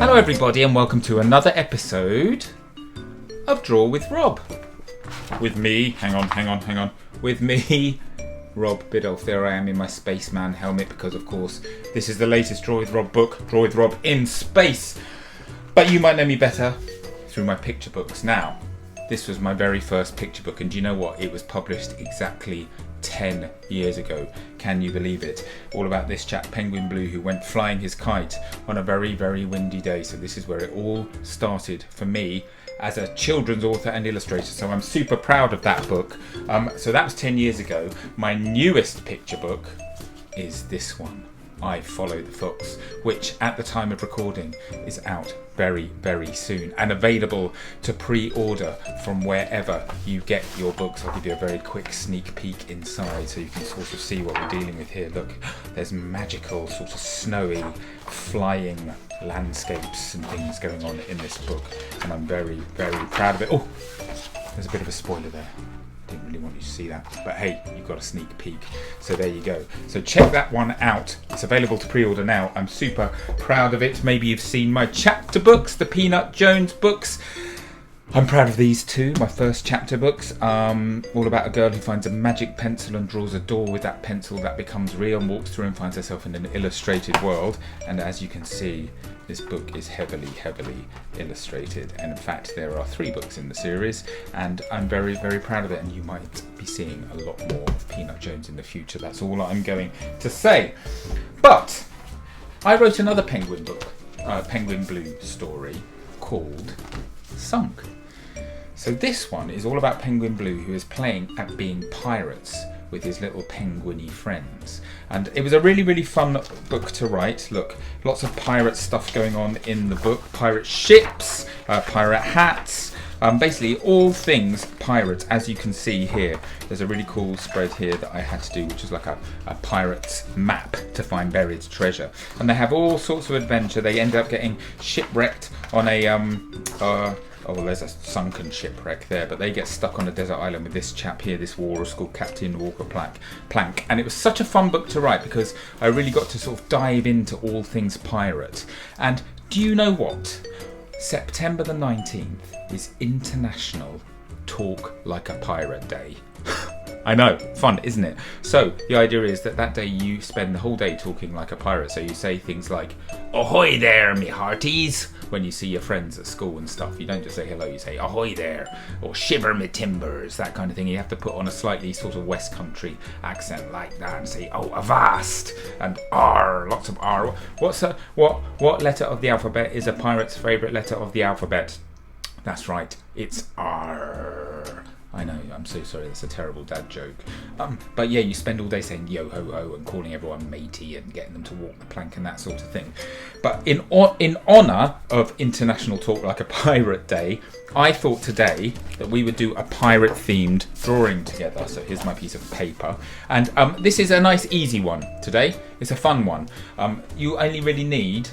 Hello everybody and welcome to another episode of Draw with Rob. With me, hang on. With me, Rob Biddulph. There I am in my spaceman helmet because of course this is the latest Draw with Rob book, Draw with Rob in Space. But you might know me better through my picture books. Now, this was my very first picture book and do you know what? It was published exactly 10 years ago. Can you believe it? All about this chap, Penguin Blue, who went flying his kite on a very, very windy day. So this is where it all started for me as a children's author and illustrator. So I'm super proud of that book. So that was 10 years ago. My newest picture book is this one, I Follow the Fox, which at the time of recording is out very, very soon and available to pre-order from wherever you get your books. I'll give you a very quick sneak peek inside so you can sort of see what we're dealing with here. Look, there's magical, sort of snowy, flying landscapes and things going on in this book, and I'm very, very proud of it. Oh, there's a bit of a spoiler there. Didn't really want you to see that, but hey, you got a sneak peek, so there you go. So check that one out. It's available to pre-order now. I'm super proud of it. Maybe you've seen my chapter books, the Peanut Jones books. I'm proud of these too, my first chapter books, all about a girl who finds a magic pencil and draws a door with that pencil that becomes real and walks through and finds herself in an illustrated world. And as you can see, this book is heavily, heavily illustrated. And in fact, there are 3 books in the series and I'm very, very proud of it. And you might be seeing a lot more of Peanut Jones in the future. That's all I'm going to say. But I wrote another Penguin book, Penguin Blue story called Sunk. So this one is all about Penguin Blue, who is playing at being pirates with his little penguiny friends. And it was a really, really fun book to write. Look, lots of pirate stuff going on in the book. Pirate ships, pirate hats, basically all things pirates, as you can see here. There's a really cool spread here that I had to do, which is like a pirate's map to find buried treasure. And they have all sorts of adventure. They end up getting shipwrecked on a oh, well, there's a sunken shipwreck there, but they get stuck on a desert island with this chap here, this walrus called Captain Walker Plank. And it was such a fun book to write because I really got to sort of dive into all things pirate. And do you know what? September the 19th is International Talk Like a Pirate Day. I know, fun, isn't it? So the idea is that day you spend the whole day talking like a pirate. So you say things like, "Ahoy there, me hearties," when you see your friends at school and stuff. You don't just say hello, you say "Ahoy there," or "Shiver me timbers," that kind of thing. You have to put on a slightly sort of West Country accent like that and say, "Oh, avast," and "R," lots of R. What letter of the alphabet is a pirate's favourite letter of the alphabet? That's right, it's R. I know, I'm so sorry, that's a terrible dad joke. But yeah, you spend all day saying yo ho ho and calling everyone matey and getting them to walk the plank and that sort of thing. But in honour of International Talk Like a Pirate Day, I thought today that we would do a pirate themed drawing together. So here's my piece of paper. And this is a nice easy one today. It's a fun one. You only really need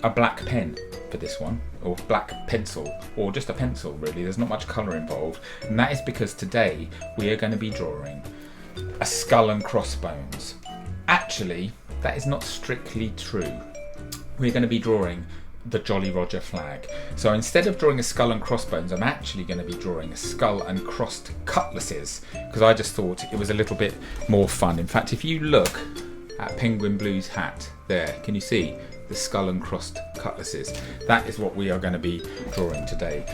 a black pen for this one, or black pencil, or just a pencil really. There's not much colour involved, and that is because today we are going to be drawing a skull and crossbones. Actually, that is not strictly true. We're going to be drawing the Jolly Roger flag. So instead of drawing a skull and crossbones, I'm actually going to be drawing a skull and crossed cutlasses, because I just thought it was a little bit more fun. In fact, if you look at Penguin Blue's hat there, can you see the skull and crossed cutlasses? That is what we are going to be drawing today.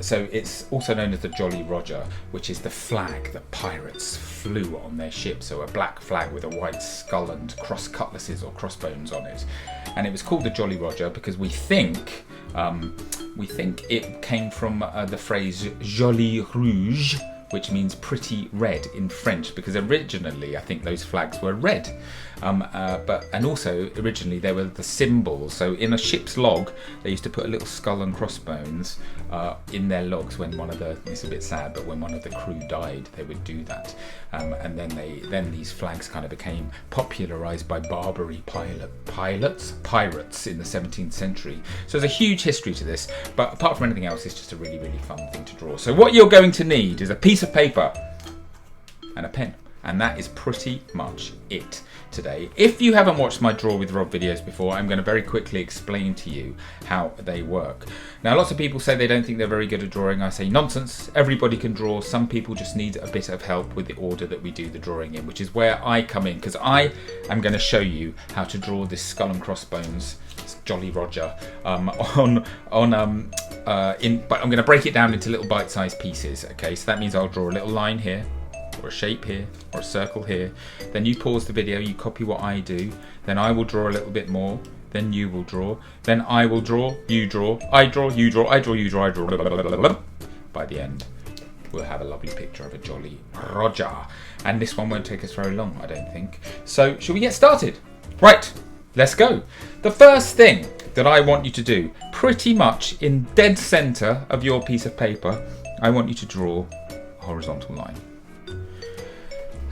So it's also known as the Jolly Roger, which is the flag that pirates flew on their ship. So a black flag with a white skull and cross cutlasses or crossbones on it. And it was called the Jolly Roger because we think it came from the phrase Joli Rouge, which means pretty red in French, because originally I think those flags were red. And also originally they were the symbols. So in a ship's log, they used to put a little skull and crossbones in their logs when it's a bit sad, but when one of the crew died, they would do that. And then these flags kind of became popularised by Barbary pirates in the 17th century. So there's a huge history to this, but apart from anything else, it's just a really, really fun thing to draw. So what you're going to need is a piece of paper and a pen. And that is pretty much it today. If you haven't watched my Draw with Rob videos before, I'm going to very quickly explain to you how they work. Now, lots of people say they don't think they're very good at drawing. I say nonsense. Everybody can draw. Some people just need a bit of help with the order that we do the drawing in, which is where I come in, because I am going to show you how to draw this skull and crossbones Jolly Roger but I'm going to break it down into little bite-sized pieces. Okay, so that means I'll draw a little line here, or a shape here, or a circle here. Then you pause the video, you copy what I do, then I will draw a little bit more, then you will draw, then I will draw, you draw, I draw, you draw, I draw, you draw, I draw. By the end, we'll have a lovely picture of a Jolly Roger. And this one won't take us very long, I don't think. So, shall we get started? Right, let's go. The first thing that I want you to do, pretty much in dead center of your piece of paper, I want you to draw a horizontal line.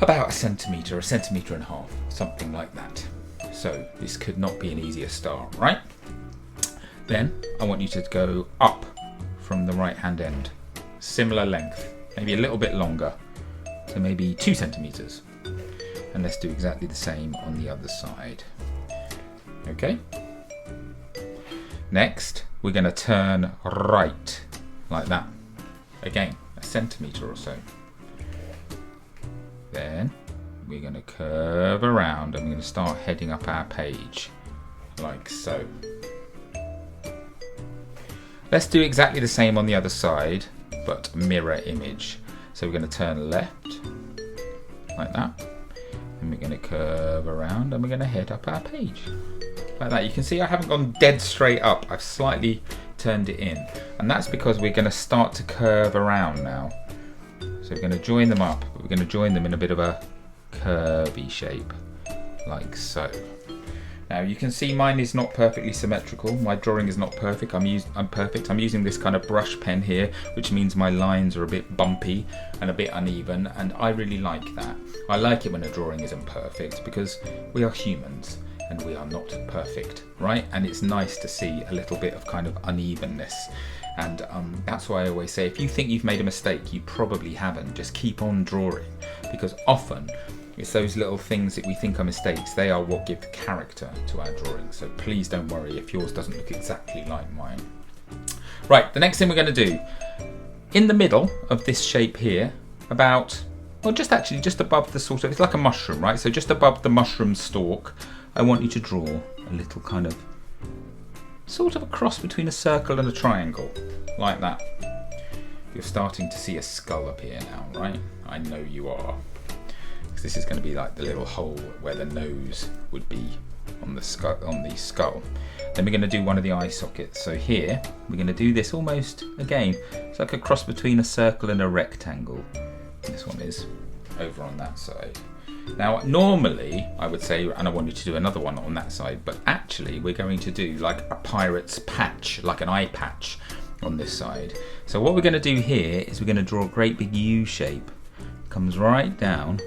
About a centimetre and a half, something like that. So this could not be an easier start, right? Then I want you to go up from the right hand end, similar length, maybe a little bit longer, so maybe 2 centimetres. And let's do exactly the same on the other side. Okay? Next, we're going to turn right, like that. Again, a centimetre or so. Then we're going to curve around and we're going to start heading up our page, like so. Let's do exactly the same on the other side, but mirror image. So we're going to turn left, like that. And we're going to curve around and we're going to head up our page, like that. You can see I haven't gone dead straight up. I've slightly turned it in. And that's because we're going to start to curve around now. So we're going to join them up, but we're going to join them in a bit of a curvy shape, like so. Now you can see mine is not perfectly symmetrical. My drawing is not perfect. I'm using this kind of brush pen here, which means my lines are a bit bumpy and a bit uneven, and I really like that. I like it when a drawing isn't perfect because we are humans and we are not perfect, right? And it's nice to see a little bit of kind of unevenness. And that's why I always say, if you think you've made a mistake, you probably haven't. Just keep on drawing, because often it's those little things that we think are mistakes. They are what give character to our drawing. So please don't worry if yours doesn't look exactly like mine. Right, the next thing we're going to do, in the middle of this shape here, about, well, just above the sort of, it's like a mushroom, right? So just above the mushroom stalk, I want you to draw a little kind of, sort of a cross between a circle and a triangle, like that. You're starting to see a skull appear now, right? I know you are. Because this is going to be like the little hole where the nose would be on the skull. Then we're going to do one of the eye sockets. So here, we're going to do this almost, again, it's like a cross between a circle and a rectangle. This one is over on that side. Now, normally, I would say, and I want you to do another one on that side, but actually we're going to do like a pirate's patch, like an eye patch on this side. So what we're going to do here is we're going to draw a great big U shape. Comes right down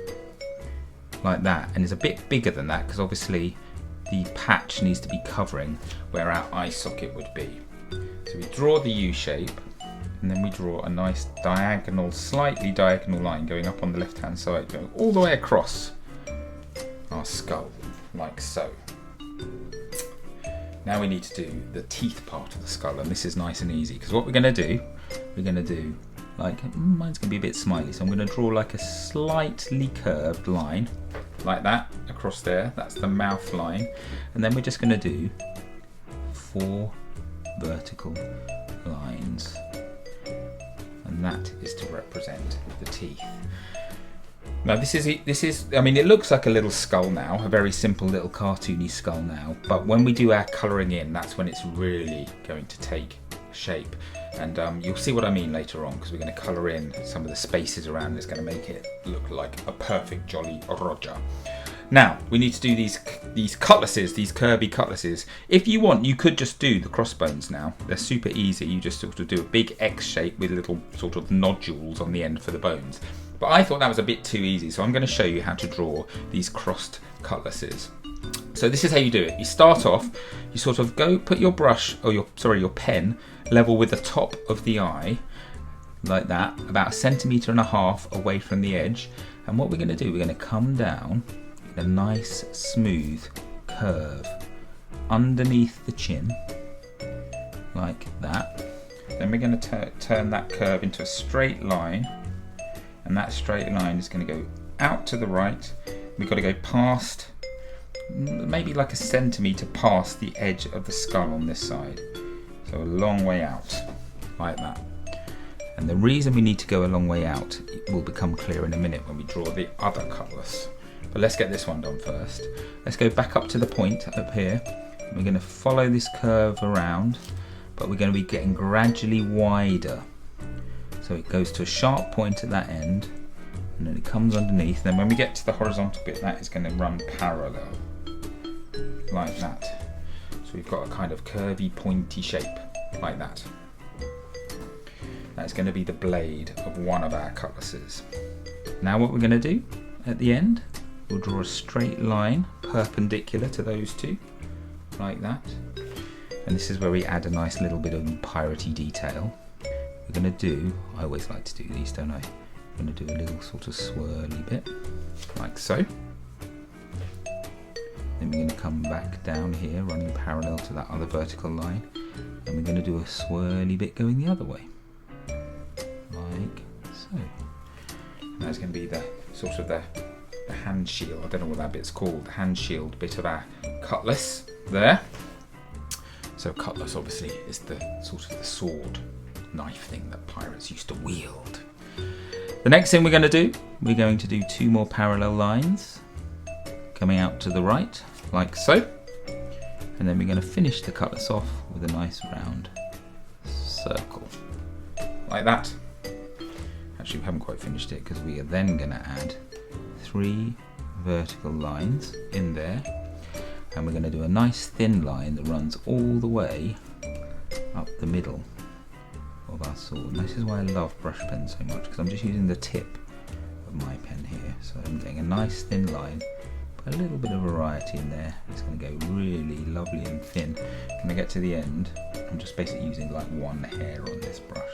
like that, and it's a bit bigger than that because obviously the patch needs to be covering where our eye socket would be. So we draw the U shape, and then we draw a nice diagonal, slightly diagonal line going up on the left hand side, going all the way across our skull, like so. Now we need to do the teeth part of the skull, and this is nice and easy because what we're going to do, like, mine's going to be a bit smiley, so I'm going to draw like a slightly curved line, like that, across there. That's the mouth line. And then we're just going to do 4 vertical lines. And that is to represent the teeth. Now this is, I mean, it looks like a little skull now, a very simple little cartoony skull now, but when we do our colouring in, that's when it's really going to take shape. And you'll see what I mean later on, because we're going to colour in some of the spaces around. It's going to make it look like a perfect Jolly Roger. Now, we need to do these cutlasses, these curvy cutlasses. If you want, you could just do the crossbones now. They're super easy. You just sort of do a big X shape with little sort of nodules on the end for the bones. But I thought that was a bit too easy, so I'm going to show you how to draw these crossed cutlasses. So this is how you do it. You start off, you sort of go put your brush, or your pen level with the top of the eye, like that, about 1.5 centimeters away from the edge. And what we're going to do, we're going to come down in a nice smooth curve underneath the chin, like that. Then we're going to turn that curve into a straight line, and that straight line is going to go out to the right. We've got to go past, maybe like 1 centimeter past the edge of the skull on this side. So a long way out, like that. And the reason we need to go a long way out will become clear in a minute when we draw the other cutlass. But let's get this one done first. Let's go back up to the point up here. We're going to follow this curve around, but we're going to be getting gradually wider. So it goes to a sharp point at that end, and then it comes underneath. Then when we get to the horizontal bit, that is going to run parallel, like that. So we've got a kind of curvy, pointy shape, like that. That's going to be the blade of one of our cutlasses. Now what we're going to do at the end, we'll draw a straight line perpendicular to those two, like that. And this is where we add a nice little bit of piratey detail. We're going to do, I always like to do these, don't I? I'm going to do a little sort of swirly bit, like so. Then we're going to come back down here, running parallel to that other vertical line. And we're going to do a swirly bit going the other way, like so. And that's going to be the sort of the hand shield, I don't know what that bit's called, the hand shield bit of our cutlass there. So cutlass obviously is the sort of the sword, knife thing that pirates used to wield. The next thing we're going to do, we're going to do 2 more parallel lines coming out to the right, like so. And then we're going to finish the cutlass off with a nice round circle, like that. Actually, we haven't quite finished it because we are then going to add 3 vertical lines in there, and we're going to do a nice thin line that runs all the way up the middle of our sword. And this is why I love brush pens so much, because I'm just using the tip of my pen here. So I'm getting a nice thin line, but a little bit of variety in there. It's going to go really lovely and thin. When I get to the end, I'm just basically using like one hair on this brush.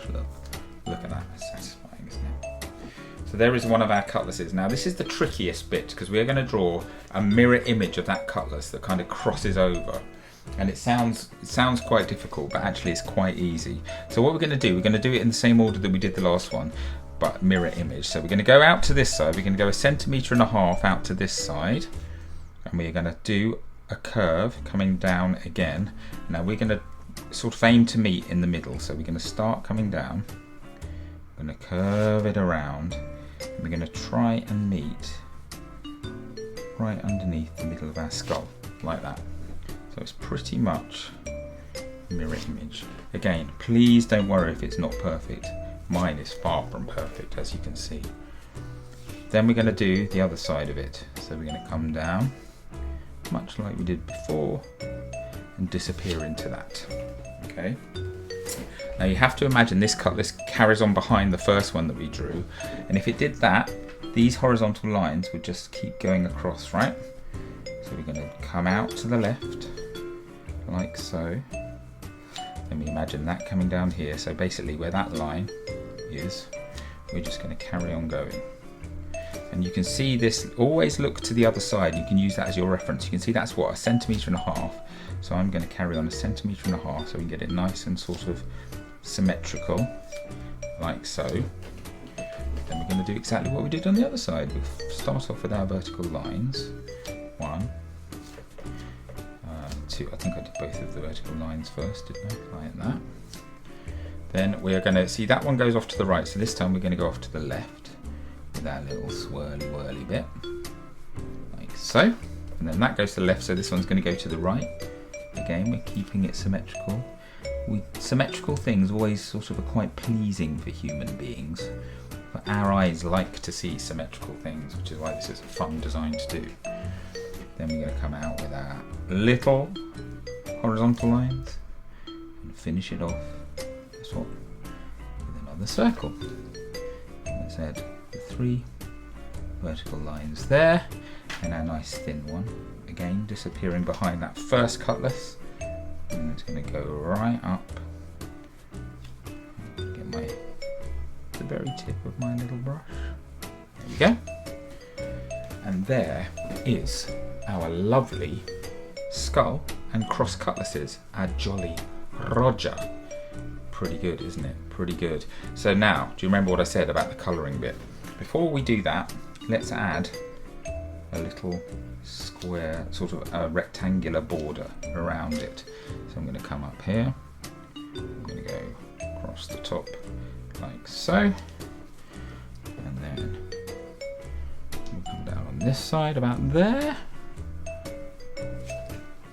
Look at that, it's satisfying, isn't it? So there is one of our cutlasses. Now this is the trickiest bit, because we're going to draw a mirror image of that cutlass that kind of crosses over. And it sounds quite difficult, but actually it's quite easy. So what we're going to do it in the same order that we did the last one, but mirror image. So we're going to go out to this side, we're going to go 1.5 centimeters out to this side, and we're going to do a curve coming down again. Now we're going to sort of aim to meet in the middle. So we're going to start coming down, we're going to curve it around, and we're going to try and meet right underneath the middle of our skull, like that. So it's pretty much mirror image. Again, please don't worry if it's not perfect. Mine is far from perfect, as you can see. Then we're going to do the other side of it. So we're going to come down, much like we did before, and disappear into that. Okay. Now you have to imagine this cutlass carries on behind the first one that we drew, and if it did that, these horizontal lines would just keep going across, right? So we're going to come out to the left, like so. Then we imagine that coming down here. So basically where that line is, we're just going to carry on going. And you can see this, always look to the other side. You can use that as your reference. You can see that's what, 1.5 centimeters. So I'm going to carry on 1.5 centimeters so we can get it nice and sort of symmetrical, like so. Then we're going to do exactly what we did on the other side. We'll start off with our vertical lines. 1, 2, I think I did both of the vertical lines first, didn't I? Like that. Then we're going to see that one goes off to the right, so this time we're going to go off to the left with that little swirly whirly bit, like so. And then that goes to the left, so this one's going to go to the right. Again, we're keeping it symmetrical. Symmetrical things always sort of are quite pleasing for human beings. But our eyes like to see symmetrical things, which is why this is a fun design to do. Then we're going to come out with our little horizontal lines and finish it off, this one, with another circle. And let's add the 3 vertical lines there, and our nice thin one, again disappearing behind that first cutlass. And it's going to go right up. Get my very tip of my little brush. There we go. And there is our lovely skull and cross cutlasses, our Jolly Roger. Pretty good, isn't it? Pretty good. So now, do you remember what I said about the colouring bit? Before we do that, let's add a little square, sort of a rectangular border around it. So I'm going to come up here. I'm going to go across the top like so. And then we'll come down on this side about there.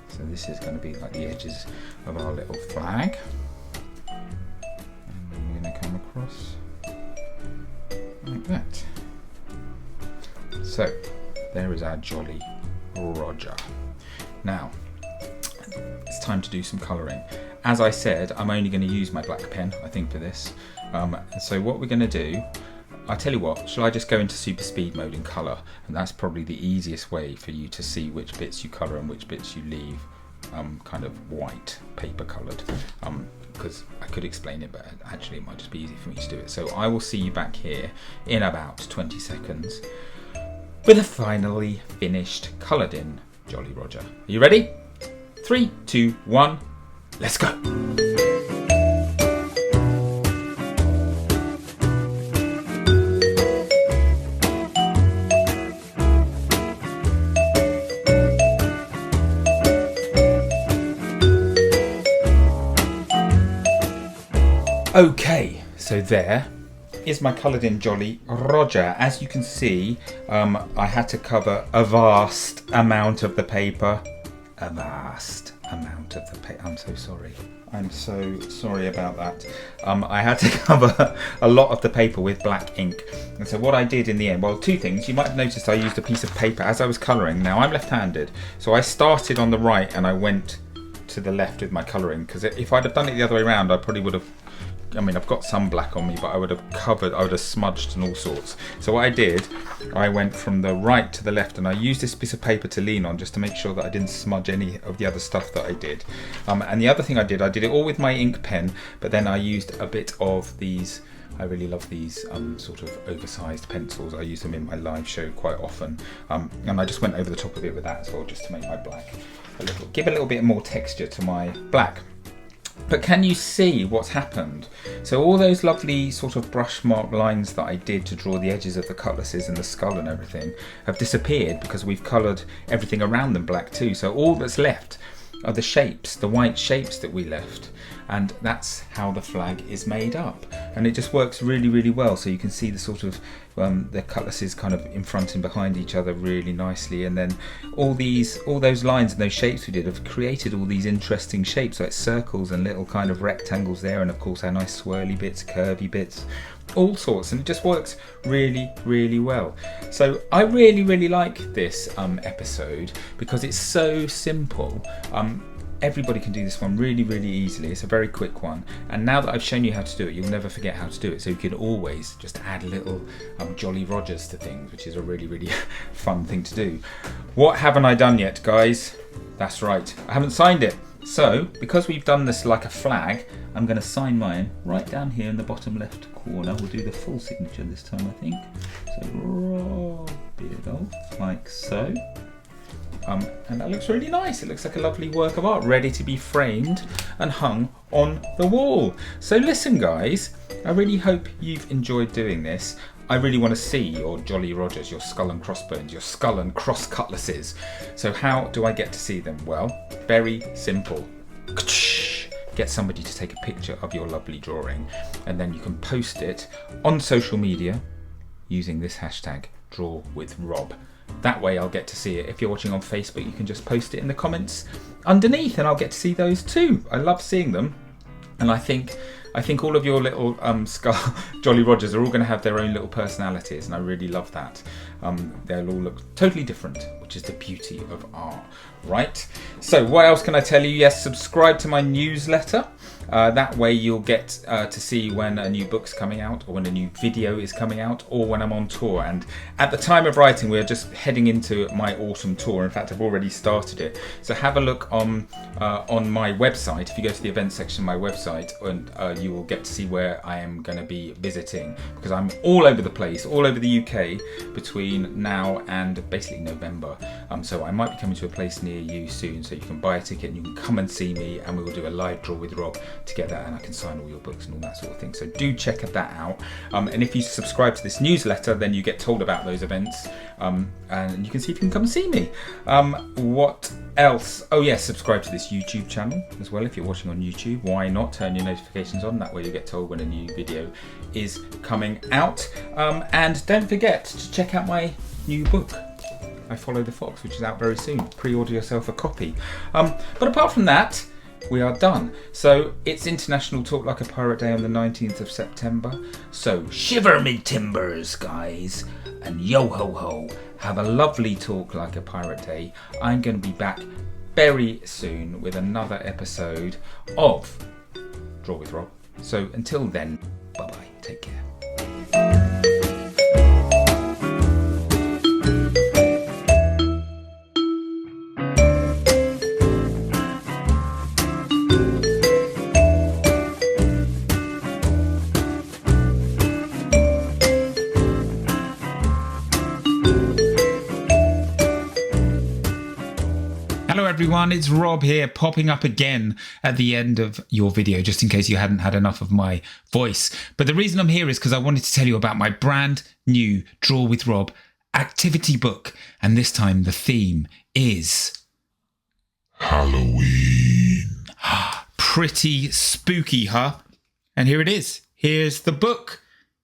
So this is going to be like the edges of our little flag. And then we're going to come across like that. So there is our Jolly Roger. Now it's time to do some colouring. As I said, I'm only going to use my black pen, I think, for this. So what we're going to do, I tell you what, shall I just go into super speed mode and colour? And that's probably the easiest way for you to see which bits you colour and which bits you leave kind of white paper coloured. Because I could explain it, but actually it might just be easy for me to do it. So I will see you back here in about 20 seconds with a finally finished coloured in Jolly Roger. Are you ready? 3, 2, 1, let's go! Okay, so there is my coloured in Jolly Roger. As you can see, I had to cover a vast amount of the paper. A vast amount of the paper. I'm so sorry. I'm so sorry about that. I had to cover a lot of the paper with black ink. And so what I did in the end, well, two things. You might have noticed I used a piece of paper as I was colouring. Now I'm left-handed, so I started on the right and I went to the left with my colouring, because if I'd have done it the other way around, I probably would have, I mean, I've got some black on me, but I would have covered, I would have smudged and all sorts. So what I did, I went from the right to the left, and I used this piece of paper to lean on just to make sure that I didn't smudge any of the other stuff that I did. And the other thing I did it all with my ink pen, but then I used a bit of these, I really love these sort of oversized pencils. I use them in my live show quite often. And I just went over the top of it with that as well, just to make my black give a little bit more texture to my black. But can you see what's happened? So all those lovely sort of brush mark lines that I did to draw the edges of the cutlasses and the skull and everything have disappeared because we've coloured everything around them black too. So all that's left are the shapes, the white shapes that we left. And that's how the flag is made up. And it just works really, really well. So you can see the sort of, the cutlasses kind of in front and behind each other really nicely. And then all those lines and those shapes we did have created all these interesting shapes, like circles and little kind of rectangles there. And of course our nice swirly bits, curvy bits, all sorts. And it just works really, really well. So I really, really like this episode because it's so simple. Everybody can do this one really, really easily. It's a very quick one. And now that I've shown you how to do it, you'll never forget how to do it. So you can always just add little Jolly Rogers to things, which is a really, really fun thing to do. What haven't I done yet, guys? That's right, I haven't signed it. So, because we've done this like a flag, I'm going to sign mine right down here in the bottom left corner. We'll do the full signature this time, I think. So, Rob Biddulph, like so. And that looks really nice. It looks like a lovely work of art ready to be framed and hung on the wall. So listen, guys, I really hope you've enjoyed doing this. I really want to see your Jolly Rogers, your skull and crossbones, your skull and cross cutlasses. So how do I get to see them? Well, very simple. Get somebody to take a picture of your lovely drawing, and then you can post it on social media using this hashtag #DrawWithRob. That way I'll get to see it. If you're watching on Facebook, you can just post it in the comments underneath and I'll get to see those too. I love seeing them. And I think all of your little skull Jolly Rogers are all going to have their own little personalities, and I really love that. They'll all look totally different, which is the beauty of art, right? So what else can I tell you? Yes, subscribe to my newsletter. That way you'll get to see when a new book's coming out, or when a new video is coming out, or when I'm on tour. And at the time of writing, we're just heading into my autumn tour. In fact, I've already started it. So have a look on my website. If you go to the events section of my website, and you will get to see where I am going to be visiting, because I'm all over the place, all over the UK between now and basically November. So I might be coming to a place near you soon, so you can buy a ticket and you can come and see me, and we will do a live draw with Rob together, and I can sign all your books and all that sort of thing. So do check that out. And if you subscribe to this newsletter, then you get told about those events, and you can see if you can come and see me. What else? Oh yes, subscribe to this YouTube channel as well. If you're watching on YouTube, why not turn your notifications on? That way you get told when a new video is coming out. And don't forget to check out my new book, I Follow the Fox, which is out very soon. Pre-order yourself a copy. But apart from that, we are done. So it's International Talk Like a Pirate Day on the 19th of September. So shiver me timbers, guys, and yo ho ho. Have a lovely Talk Like a Pirate Day. I'm going to be back very soon with another episode of Draw with Rob. So until then, bye-bye. Take care. Hello everyone, it's Rob here, popping up again at the end of your video, just in case you hadn't had enough of my voice. But the reason I'm here is because I wanted to tell you about my brand new Draw with Rob activity book. And this time the theme is Halloween. Pretty spooky, huh? And here it is. Here's the book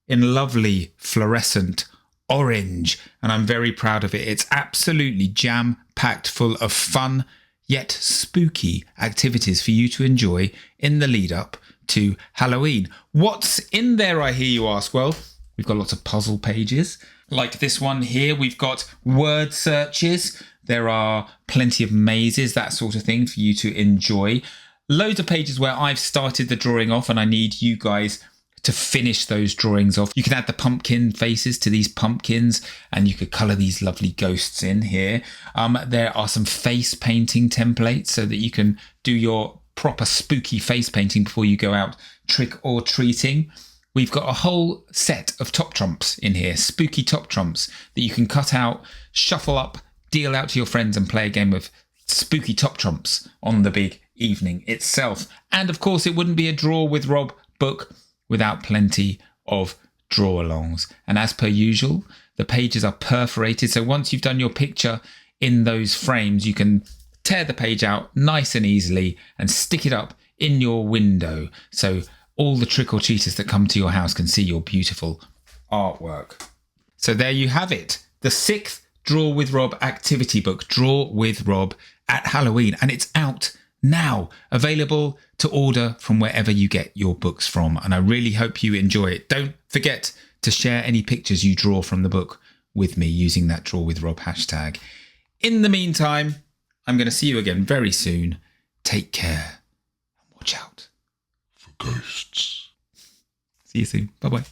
in lovely fluorescent orange, and I'm very proud of it. It's absolutely jam-packed full of fun yet spooky activities for you to enjoy in the lead up to Halloween. What's in there, I hear you ask? Well, we've got lots of puzzle pages like this one here. We've got word searches. There are plenty of mazes, that sort of thing for you to enjoy. Loads of pages where I've started the drawing off and I need you guys to finish those drawings off. You can add the pumpkin faces to these pumpkins, and you could colour these lovely ghosts in here. There are some face painting templates so that you can do your proper spooky face painting before you go out trick or treating. We've got a whole set of top trumps in here, spooky top trumps that you can cut out, shuffle up, deal out to your friends and play a game of spooky top trumps on the big evening itself. And of course, it wouldn't be a Draw with Rob book without plenty of draw-alongs. And as per usual, the pages are perforated. So once you've done your picture in those frames, you can tear the page out nice and easily and stick it up in your window. So all the trick-or-treaters that come to your house can see your beautiful artwork. So there you have it. The 6th Draw with Rob activity book, Draw with Rob at Halloween. And it's out now, available to order from wherever you get your books from. And I really hope you enjoy it. Don't forget to share any pictures you draw from the book with me using that Draw with Rob hashtag. In the meantime, I'm going to see you again very soon. Take care and watch out for ghosts. See you soon. Bye-bye.